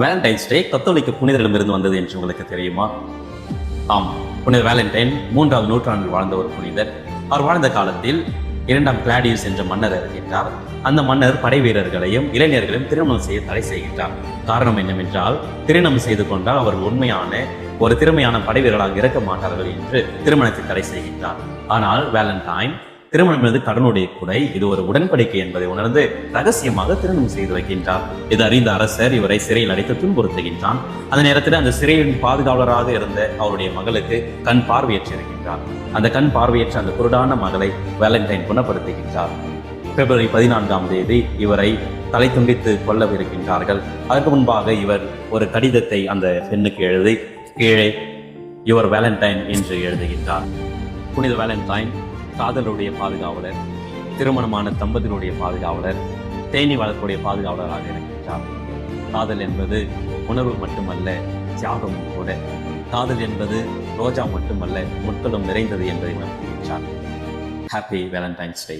Valentine's டே கத்தோலிக்க புனிதரிடமிருந்து வந்தது என்று உங்களுக்கு தெரியுமா? ஆம், புனித வேலண்டைன் 3ஆம் நூற்றாண்டில் வாழ்ந்த ஒரு புனிதர். அவர் வாழ்ந்த காலத்தில் 2ஆம் கிளாடியஸ் என்ற மன்னர் இருக்கின்றார். அந்த மன்னர் படை வீரர்களையும் இளைஞர்களையும் திருமணம் செய்ய தடை செய்கின்றார். காரணம் என்னவென்றால், திருமணம் செய்து கொண்டால் அவர்கள் உண்மையான ஒரு திறமையான படை வீரர்களாக இருக்க மாட்டார்கள் என்று திருமணத்தை தடை செய்கின்றார். ஆனால் வேலண்டைன் திருமணம் என்பது கடனுடைய குடை, இது ஒரு உடன்படிக்கை என்பதை உணர்ந்து ரகசியமாக திருமணம் செய்து வைக்கின்றார். இது அறிந்த அரசர் இவரை சிறையில் அடைத்து துன்புறுத்துகின்றான். அந்த நேரத்தில் அந்த சிறையின் பாதுகாவலராக இருந்த அவருடைய மகளுக்கு கண் பார்வையற்றிருக்கின்றார். அந்த கண் பார்வையற்ற அந்த குருடான மகளை வேலண்டைன் குணப்படுத்துகின்றார். பிப்ரவரி 14ஆம் தேதி இவரை தலை துண்டித்து கொல்லவிருக்கின்றார்கள். அதற்கு முன்பாக இவர் ஒரு கடிதத்தை அந்த பெண்ணுக்கு எழுதி கீழே யுவர் வேலண்டைன் என்று எழுதுகின்றார். புனித வேலண்டைன் காதலுடைய பாதுகாவலர், திருமணமான தம்பதியினுடைய பாதுகாவலர், தேனி வளர்ப்புடைய பாதுகாவலராக இருக்கின்றார். காதல் என்பது உணர்வு மட்டுமல்ல, தியாகமும் கூட. காதல் என்பது ரோஜா மட்டுமல்ல, முட்களும் நிறைந்தது என்பதை உணர்த்துகின்றார். ஹாப்பி வேலண்டைன்ஸ் டே.